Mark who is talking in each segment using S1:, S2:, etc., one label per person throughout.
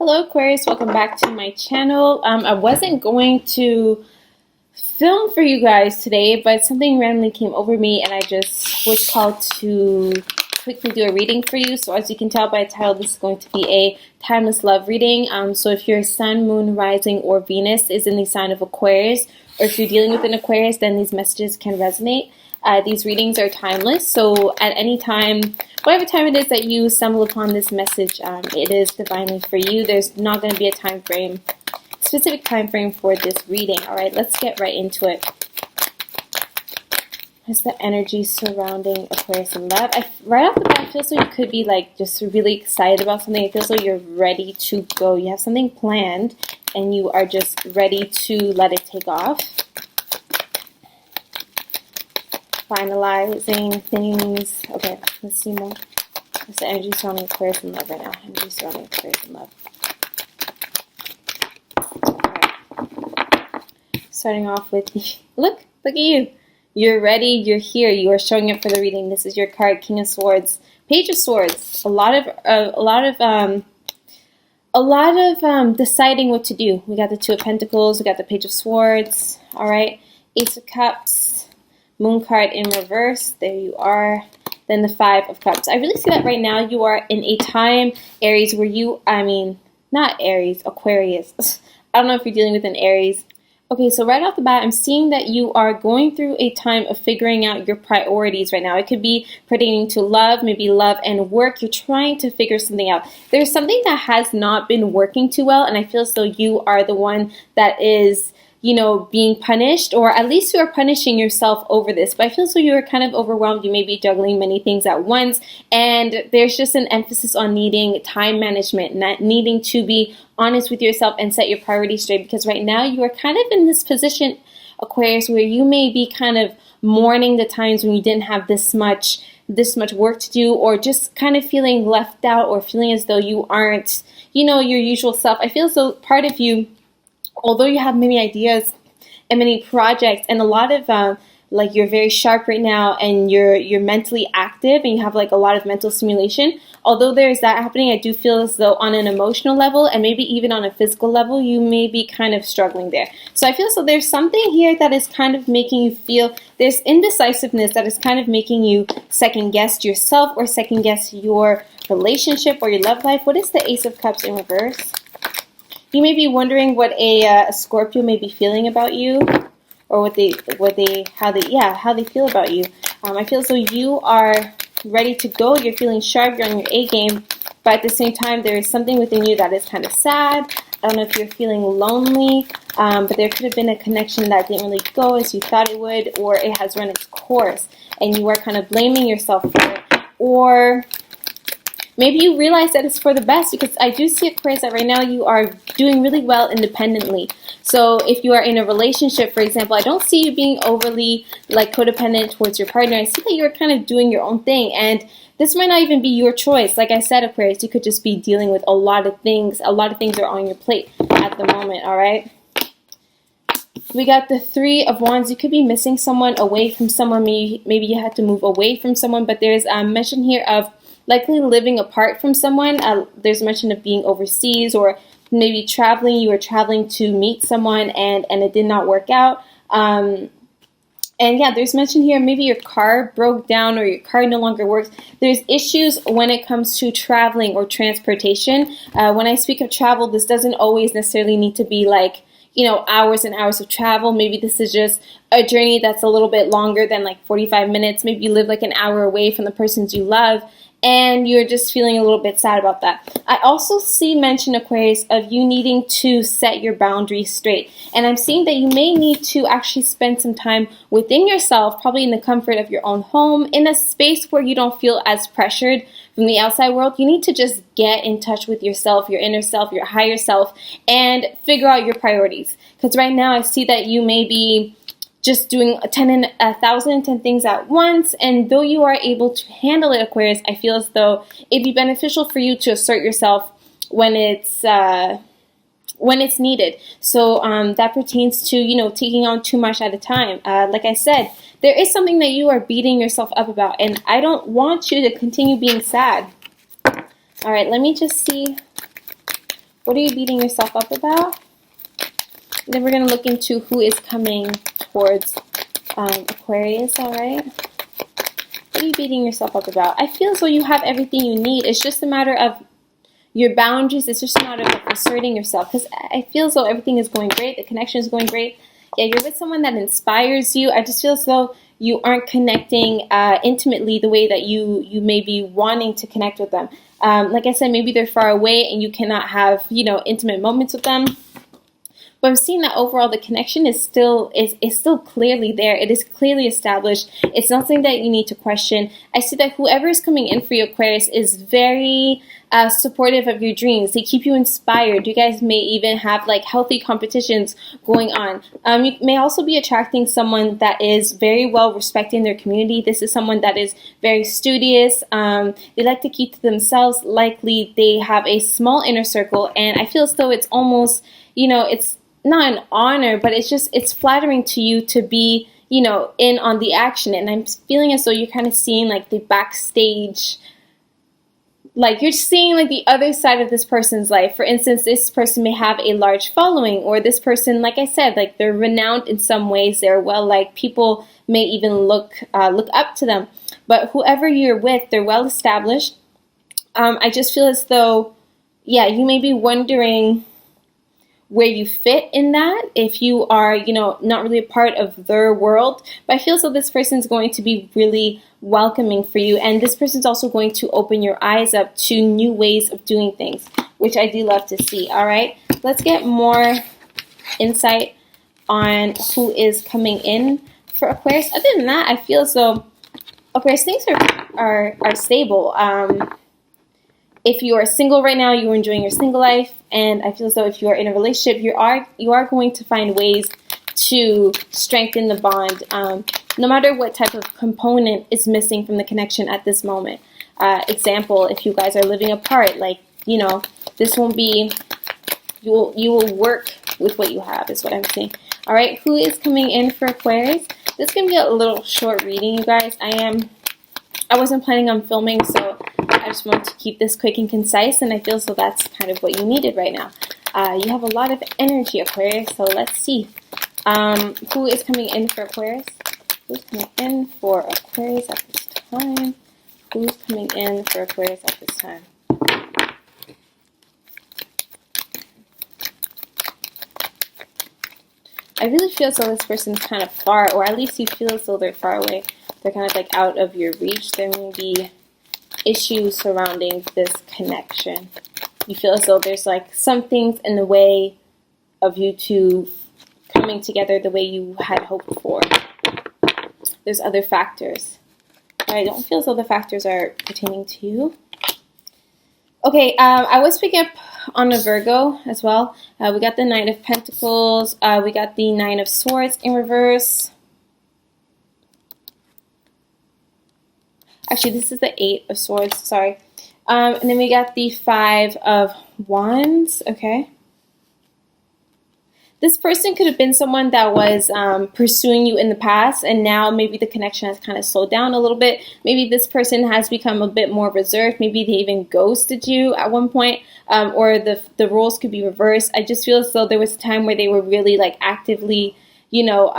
S1: Hello Aquarius, welcome back to my channel. I wasn't going to film for you guys today, but something randomly came over me and I just was called to quickly do a reading for you. So as you can tell by the title, this is going to be a timeless love reading. So if your sun, moon, rising, or Venus is in the sign of Aquarius, or if you're dealing with an Aquarius, then these messages can resonate. These readings are timeless, so at any time, whatever time it is that you stumble upon this message, it is divinely for you. There's not going to be a time frame, specific time frame for this reading. All right, let's get right into it. What's the energy surrounding Aquarius and love? Right off the bat, I feel so you could be like just really excited about something. I feel so you're ready to go. You have something planned, and you are just ready to let it take off. Finalizing things. Okay, let's see more. What's the energy surrounding Aquarius and love right now? Energy surrounding Aquarius and love. Alright. Starting off with the look at you. You're ready, you're here, you are showing up for the reading. This is your card, King of Swords, Page of Swords. A lot of deciding what to do. We got the Two of Pentacles, we got the Page of Swords. Alright. Ace of Cups. Moon card in reverse, there you are. Then the Five of Cups. I really see that right now you are in a time, Aries, where you, not Aries, Aquarius. I don't know if you're dealing with an Aries. Okay, so right off the bat, I'm seeing that you are going through a time of figuring out your priorities right now. It could be pertaining to love, maybe love and work. You're trying to figure something out. There's something that has not been working too well, and I feel as though you are the one that is, being punished, or at least you are punishing yourself over this. But I feel so you're kind of overwhelmed. You may be juggling many things at once, and there's just an emphasis on needing time management, not needing to be honest with yourself and set your priorities straight, because right now you are kind of in this position, Aquarius, where you may be kind of mourning the times when you didn't have this much work to do, or just kind of feeling left out, or feeling as though you aren't, your usual self. I feel as though part of you, although you have many ideas and many projects and a lot of you're very sharp right now, and you're mentally active, and you have like a lot of mental stimulation. Although there's that happening, I do feel as though on an emotional level and maybe even on a physical level, you may be kind of struggling there. So I feel so there's something here that is kind of making you feel, there's indecisiveness that is kind of making you second guess yourself, or second guess your relationship or your love life. What is the Ace of Cups in reverse? You may be wondering what a Scorpio may be feeling about you, or how they feel about you. I feel as though you are ready to go. You're feeling sharp. You're on your A game, but at the same time, there is something within you that is kind of sad. I don't know if you're feeling lonely, but there could have been a connection that didn't really go as you thought it would, or it has run its course, and you are kind of blaming yourself for it, or maybe you realize that it's for the best, because I do see, Aquarius, that right now you are doing really well independently. So if you are in a relationship, for example, I don't see you being overly codependent towards your partner. I see that you're kind of doing your own thing, and this might not even be your choice. Like I said, Aquarius, you could just be dealing with a lot of things. A lot of things are on your plate at the moment, all right? We got the Three of Wands. You could be missing someone, away from someone. Maybe you had to move away from someone, but there's a mention here of likely living apart from someone. There's mention of being overseas, or maybe traveling. You were traveling to meet someone, and it did not work out. And yeah, there's mention here, maybe your car broke down, or your car no longer works. There's issues when it comes to traveling or transportation. When I speak of travel, this doesn't always necessarily need to be hours and hours of travel. Maybe this is just a journey that's a little bit longer than 45 minutes. Maybe you live an hour away from the persons you love, and you're just feeling a little bit sad about that. I also see mention, Aquarius, of you needing to set your boundaries straight. And I'm seeing that you may need to actually spend some time within yourself, probably in the comfort of your own home, in a space where you don't feel as pressured from the outside world. You need to just get in touch with yourself, your inner self, your higher self, and figure out your priorities. Because right now I see that you may be just doing 1,010 things at once, and though you are able to handle it, Aquarius, I feel as though it'd be beneficial for you to assert yourself when it's needed. So that pertains to taking on too much at a time. Like I said, there is something that you are beating yourself up about, and I don't want you to continue being sad. All right, let me just see What are you beating yourself up about? Then we're going to look into who is coming towards Aquarius, all right? What are you beating yourself up about? I feel as though you have everything you need. It's just a matter of your boundaries. It's just a matter of asserting yourself, because I feel as though everything is going great. The connection is going great. Yeah, you're with someone that inspires you. I just feel as though you aren't connecting intimately the way that you may be wanting to connect with them. Like I said, maybe they're far away and you cannot have, you know, intimate moments with them. But I'm seeing that overall the connection is still clearly there. It is clearly established. It's nothing that you need to question. I see that whoever is coming in for you, Aquarius, is very supportive of your dreams. They keep you inspired. You guys may even have like healthy competitions going on. You may also be attracting someone that is very well respected in their community. This is someone that is very studious. They like to keep to themselves. Likely they have a small inner circle, and I feel as though it's almost, you know, it's not an honor, but it's flattering to you to be, you know, in on the action. And I'm feeling as though you're kind of seeing like the backstage, like you're seeing like the other side of this person's life. For instance, this person may have a large following, or this person, like I said, like they're renowned in some ways. They're well liked. People may even look up to them. But whoever you're with, they're well established. I just feel as though, yeah, you may be wondering where you fit in that, if you are, you know, not really a part of their world. But I feel as though this person's going to be really welcoming for you, and this person's also going to open your eyes up to new ways of doing things, which I do love to see. All right, let's get more insight on who is coming in for Aquarius. Other than that, I feel as though Aquarius, things are stable. If you are single right now, you are enjoying your single life, and I feel as though if you are in a relationship, you are going to find ways to strengthen the bond, no matter what type of component is missing from the connection at this moment. Example, if you guys are living apart, like, you know, this won't be, you will work with what you have, is what I'm saying. All right, who is coming in for Aquarius? This can be a little short reading, you guys. I wasn't planning on filming, so I just want to keep this quick and concise, and I feel so that's kind of what you needed right now. You have a lot of energy, Aquarius, so let's see. Who is coming in for Aquarius? Who's coming in for Aquarius at this time? Who's coming in for Aquarius at this time? I really feel as though this person's kind of far, or at least you feel as though they're far away. They're kind of like out of your reach. There may be issues surrounding this connection. You feel as though there's like some things in the way of you two coming together the way you had hoped for. There's other factors. I don't feel as though the factors are pertaining to you. Okay, I was picking up on a Virgo as well. We got the Knight of Pentacles. We got the Nine of Swords in reverse. Actually, this is the Eight of Swords, sorry. And then we got the Five of Wands, okay. This person could have been someone that was pursuing you in the past, and now maybe the connection has kind of slowed down a little bit. Maybe this person has become a bit more reserved. Maybe they even ghosted you at one point, or the roles could be reversed. I just feel as though there was a time where they were really like actively, you know,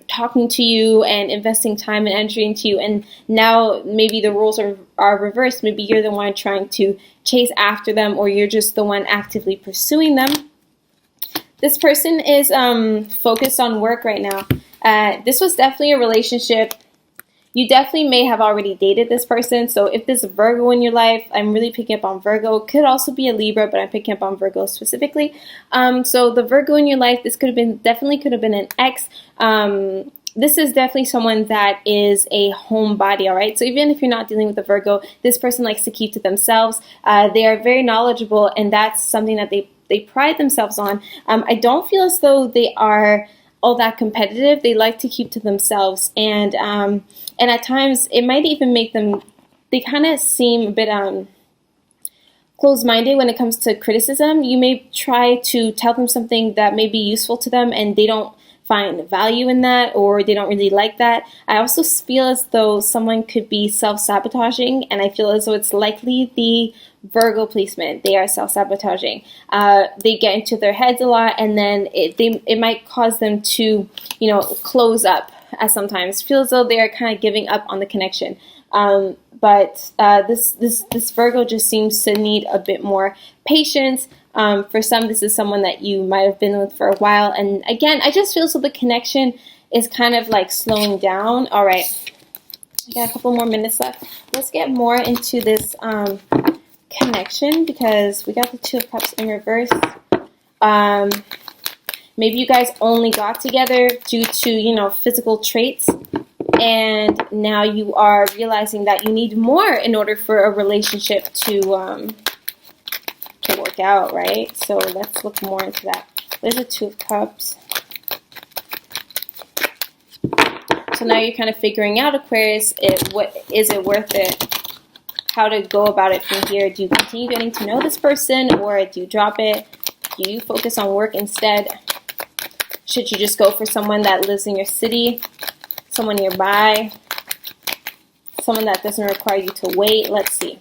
S1: talking to you and investing time and energy into you, and now maybe the roles are reversed. Maybe you're the one trying to chase after them, or you're just the one actively pursuing them. This person is focused on work right now. This was definitely a relationship. You definitely may have already dated this person. So if there's a Virgo in your life, I'm really picking up on Virgo. Could also be a Libra, but I'm picking up on Virgo specifically. So the Virgo in your life, this definitely could have been an ex. This is definitely someone that is a homebody, all right? So even if you're not dealing with a Virgo, this person likes to keep to themselves. They are very knowledgeable, and that's something that they pride themselves on. I don't feel as though they are all that competitive. They like to keep to themselves, and at times it might even make them, they kind of seem a bit closed-minded when it comes to criticism. You may try to tell them something that may be useful to them, and they don't find value in that, or they don't really like that. I also feel as though someone could be self-sabotaging, and I feel as though it's likely the Virgo placement. They are self-sabotaging. They get into their heads a lot, and then it might cause them to, you know, close up. As sometimes feels as though they are kind of giving up on the connection. But this Virgo just seems to need a bit more patience. For some, this is someone that you might have been with for a while. And again, I just feel so the connection is kind of like slowing down. All right, I got a couple more minutes left. Let's get more into this connection, because we got the Two of Cups in reverse. Maybe you guys only got together due to, you know, physical traits. And now you are realizing that you need more in order for a relationship to work out, right? So let's look more into that. There's a Two of Cups. So now you're kind of figuring out, Aquarius, what is it worth it? How to go about it from here. Do you continue getting to know this person, or do you drop it? Do you focus on work instead? Should you just go for someone that lives in your city? Someone nearby, someone that doesn't require you to wait. Let's see.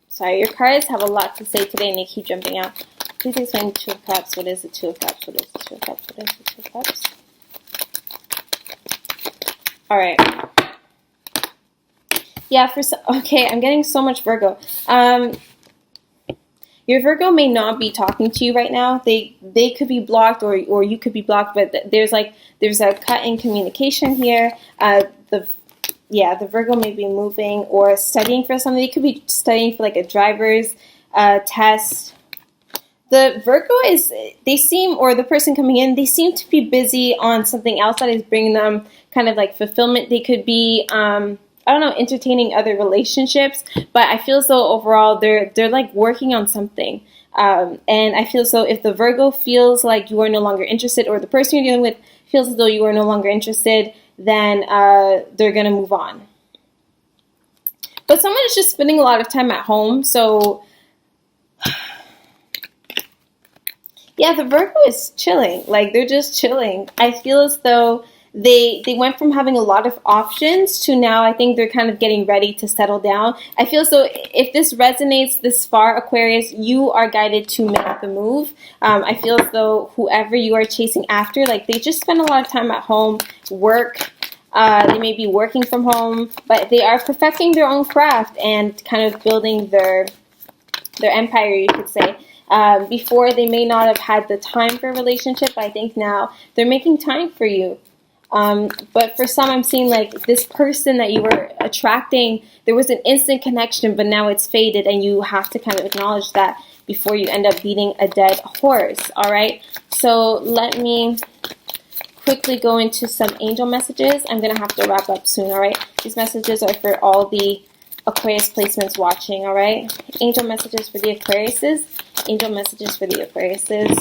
S1: Sorry, your cards have a lot to say today and they keep jumping out. Please explain the Two of Cups. What is the Two of Cups? What is the Two of Cups? What is the Two of Cups? All right. Yeah, okay, I'm getting so much Virgo. Your Virgo may not be talking to you right now. They could be blocked, or you could be blocked, but there's a cut in communication here. The Virgo may be moving or studying for something. They could be studying for like a driver's test. The Virgo or the person coming in, they seem to be busy on something else that is bringing them kind of like fulfillment. They could be, I don't know, entertaining other relationships, but I feel as though overall they're like working on something. And I feel as though if the Virgo feels like you are no longer interested, or the person you're dealing with feels as though you are no longer interested, then they're going to move on. But someone is just spending a lot of time at home, so yeah, the Virgo is chilling. Like, they're just chilling. I feel as though they went from having a lot of options to now I think they're kind of getting ready to settle down. I feel as though if this resonates this far, Aquarius, you are guided to make the move. I feel as though whoever you are chasing after, like, they just spend a lot of time at home, work. They may be working from home, but they are perfecting their own craft and kind of building their empire, you could say. Before, they may not have had the time for a relationship, but I think now they're making time for you. But for some, I'm seeing like this person that you were attracting, there was an instant connection, but now it's faded, and you have to kind of acknowledge that before you end up beating a dead horse. All right, so let me quickly go into some angel messages. I'm going to have to wrap up soon. All right, these messages are for all the Aquarius placements watching. All right, angel messages for the Aquariuses. Angel messages for the Aquariuses.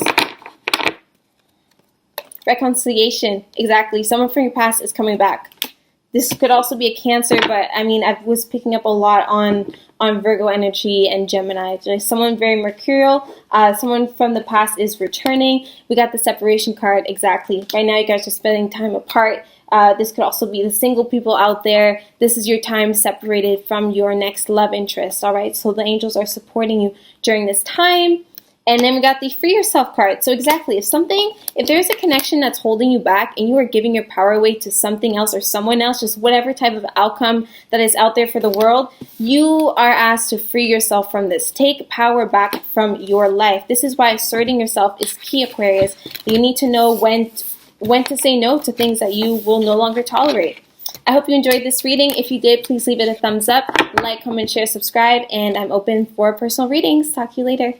S1: Reconciliation. Exactly. Someone from your past is coming back. This could also be a Cancer, but I mean, I was picking up a lot on Virgo energy and Gemini. There's someone very mercurial. Someone from the past is returning. We got the separation card. Exactly. Right now, you guys are spending time apart. This could also be the single people out there. This is your time separated from your next love interest. All right. So the angels are supporting you during this time. And then we got the free yourself card. So exactly, if there's a connection that's holding you back and you are giving your power away to something else or someone else, just whatever type of outcome that is out there for the world, you are asked to free yourself from this. Take power back from your life. This is why asserting yourself is key, Aquarius. You need to know when to say no to things that you will no longer tolerate. I hope you enjoyed this reading. If you did, please leave it a thumbs up, like, comment, share, subscribe, and I'm open for personal readings. Talk to you later.